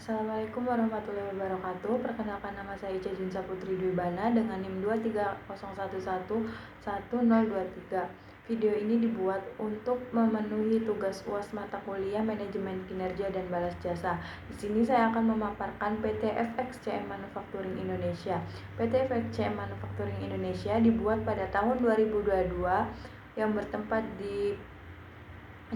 Assalamualaikum warahmatullahi wabarakatuh. Perkenalkan, nama saya Ica Junsa Putri Dwibana dengan NIM 230111023. Video ini dibuat untuk memenuhi tugas UAS mata kuliah Manajemen Kinerja dan Balas Jasa. Di sini saya akan memaparkan PT FXCM Manufacturing Indonesia. PT FXCM Manufacturing Indonesia dibuat pada tahun 2022 yang bertempat di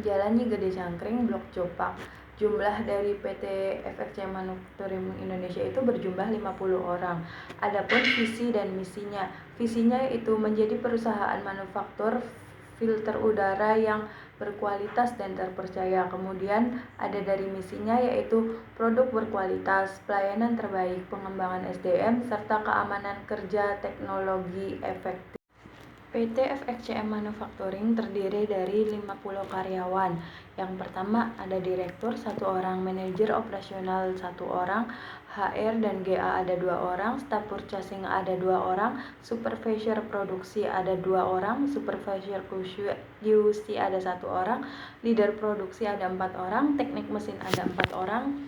Jalan Nyi Gede Cangkring, Blok Jopak. Jumlah dari PT FXCM Manufacturing Indonesia itu berjumlah 50 orang. Adapun visi dan misinya. Visinya yaitu menjadi perusahaan manufaktur filter udara yang berkualitas dan terpercaya. Kemudian ada dari misinya yaitu produk berkualitas, pelayanan terbaik, pengembangan SDM, serta keamanan kerja teknologi efektif. PT FXCM Manufacturing terdiri dari 50 karyawan. Yang pertama ada direktur 1 orang, manajer operasional 1 orang, HR dan GA ada 2 orang, staf purchasing ada 2 orang, supervisor produksi ada 2 orang, supervisor QC ada 1 orang, leader produksi ada 4 orang, teknik mesin ada 4 orang,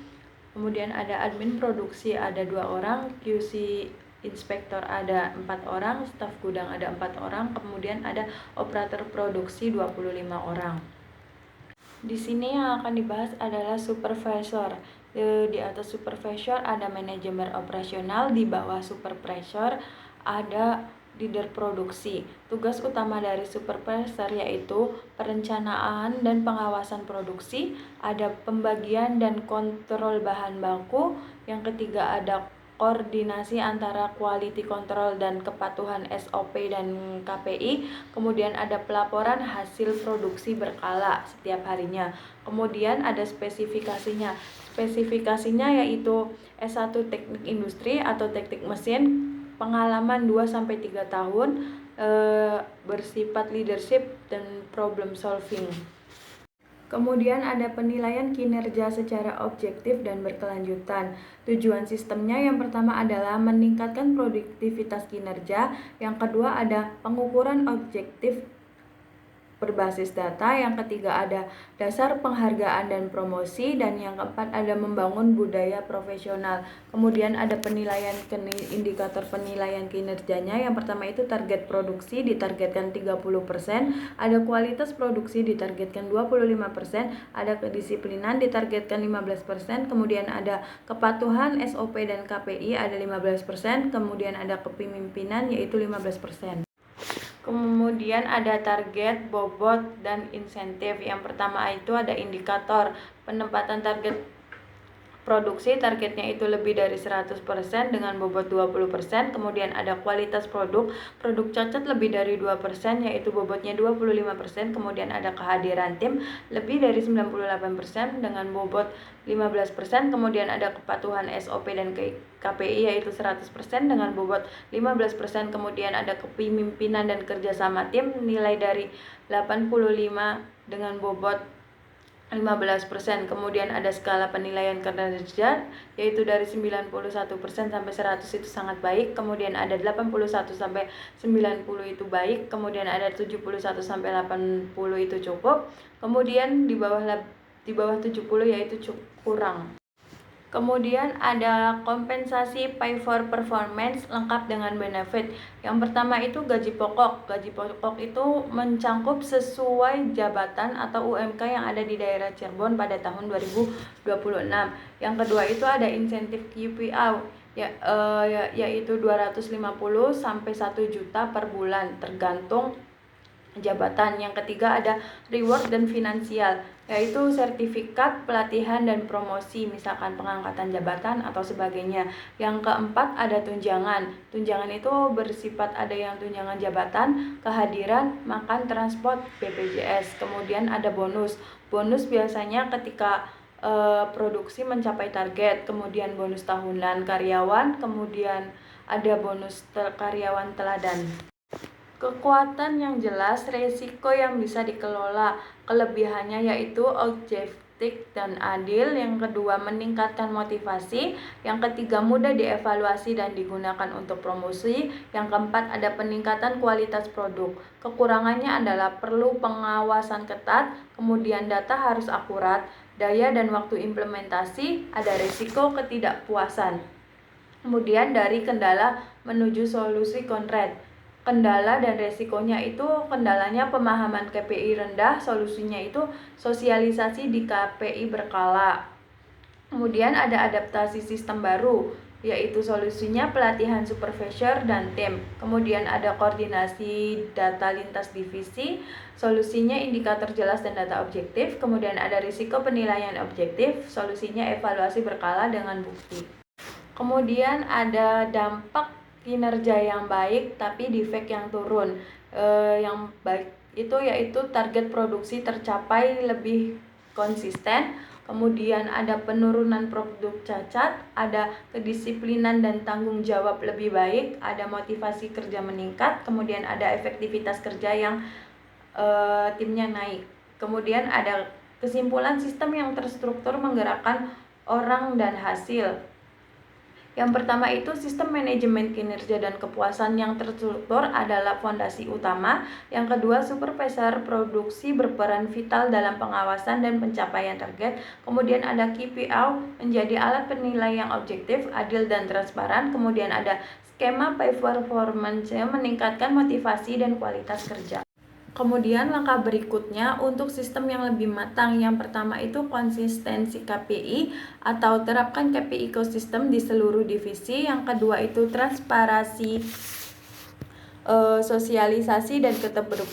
kemudian ada admin produksi ada 2 orang, QC inspektor ada 4 orang, staf gudang ada 4 orang, kemudian ada operator produksi 25 orang. Di sini yang akan dibahas adalah supervisor. Di atas supervisor ada manajemen operasional, di bawah supervisor ada leader produksi. Tugas utama dari supervisor yaitu perencanaan dan pengawasan produksi, ada pembagian dan kontrol bahan baku. Yang ketiga ada koordinasi antara quality control dan kepatuhan SOP dan KPI. Kemudian ada pelaporan hasil produksi berkala setiap harinya. Kemudian ada spesifikasinya. Spesifikasinya yaitu S1 Teknik Industri atau Teknik Mesin, pengalaman 2-3 tahun, bersifat leadership dan problem solving. Kemudian ada penilaian kinerja secara objektif dan berkelanjutan. Tujuan sistemnya yang pertama adalah meningkatkan produktivitas kinerja. Yang kedua ada pengukuran objektif berbasis data. Yang ketiga ada dasar penghargaan dan promosi, dan yang keempat ada membangun budaya profesional. Kemudian ada penilaian indikator penilaian kinerjanya. Yang pertama itu target produksi ditargetkan 30%, ada kualitas produksi ditargetkan 25%, ada kedisiplinan ditargetkan 15%, kemudian ada kepatuhan SOP dan KPI ada 15%, kemudian ada kepemimpinan yaitu 15%. Kemudian ada target, bobot, dan insentif. Yang pertama itu ada indikator penempatan target produksi, targetnya itu lebih dari 100% dengan bobot 20%. Kemudian ada kualitas produk cacat lebih dari 2% yaitu bobotnya 25%. Kemudian ada kehadiran tim lebih dari 98% dengan bobot 15%. Kemudian ada kepatuhan SOP dan KPI yaitu 100% dengan bobot 15%. Kemudian ada kepemimpinan dan kerjasama tim nilai dari 85 dengan bobot 15%. Kemudian ada skala penilaian kinerja yaitu dari 91% sampai 100 itu sangat baik. Kemudian ada 81 sampai 90 itu baik. Kemudian ada 71 sampai 80 itu cukup. Kemudian di bawah 70 yaitu kurang. Kemudian ada kompensasi pay for performance lengkap dengan benefit. Yang pertama itu gaji pokok. Gaji pokok itu mencangkup sesuai jabatan atau UMK yang ada di daerah Cirebon pada tahun 2026. Yang kedua itu ada insentif KPI yaitu 250 sampai 1 juta per bulan tergantung jabatan. Yang ketiga ada reward dan finansial yaitu sertifikat, pelatihan, dan promosi, misalkan pengangkatan jabatan atau sebagainya. Yang keempat ada tunjangan. Tunjangan itu bersifat ada yang tunjangan jabatan, kehadiran, makan, transport, BPJS. Kemudian ada bonus. Bonus biasanya ketika produksi mencapai target, kemudian bonus tahunan karyawan, kemudian ada bonus karyawan teladan. Kekuatan yang jelas, resiko yang bisa dikelola. Kelebihannya yaitu objektif dan adil. Yang kedua meningkatkan motivasi. Yang ketiga mudah dievaluasi dan digunakan untuk promosi. Yang keempat ada peningkatan kualitas produk. Kekurangannya adalah perlu pengawasan ketat, kemudian data harus akurat, daya dan waktu implementasi, ada risiko ketidakpuasan. Kemudian dari kendala menuju solusi konkret. Kendala dan resikonya itu, kendalanya pemahaman KPI rendah, solusinya itu sosialisasi di KPI berkala. Kemudian ada adaptasi sistem baru, yaitu solusinya pelatihan supervisor dan tim. Kemudian ada koordinasi data lintas divisi, solusinya indikator jelas dan data objektif. Kemudian ada risiko penilaian objektif, solusinya evaluasi berkala dengan bukti. Kemudian ada dampak kinerja yang baik tapi defect yang turun. Yang baik itu yaitu target produksi tercapai lebih konsisten. Kemudian ada penurunan produk cacat, ada kedisiplinan dan tanggung jawab lebih baik, ada motivasi kerja meningkat, kemudian ada efektivitas kerja yang timnya naik. Kemudian ada kesimpulan sistem yang terstruktur menggerakkan orang dan hasil. Yang pertama itu sistem manajemen kinerja dan kepuasan yang terstruktur adalah fondasi utama. Yang kedua, supervisor produksi berperan vital dalam pengawasan dan pencapaian target. Kemudian ada KPI menjadi alat penilaian yang objektif, adil dan transparan. Kemudian ada skema pay performance yang meningkatkan motivasi dan kualitas kerja. Kemudian langkah berikutnya untuk sistem yang lebih matang, yang pertama itu konsistensi KPI atau terapkan KPI ekosistem di seluruh divisi. Yang kedua itu transparansi, sosialisasi dan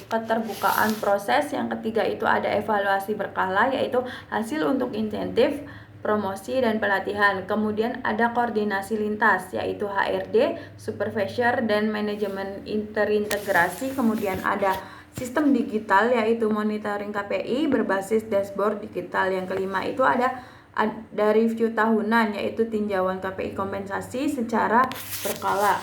keterbukaan proses. Yang ketiga itu ada evaluasi berkala, yaitu hasil untuk insentif, promosi dan pelatihan. Kemudian ada koordinasi lintas, yaitu HRD, supervisor dan manajemen terintegrasi. Kemudian ada sistem digital, yaitu monitoring KPI berbasis dashboard digital. Yang kelima itu ada review tahunan, yaitu tinjauan KPI kompensasi secara berkala.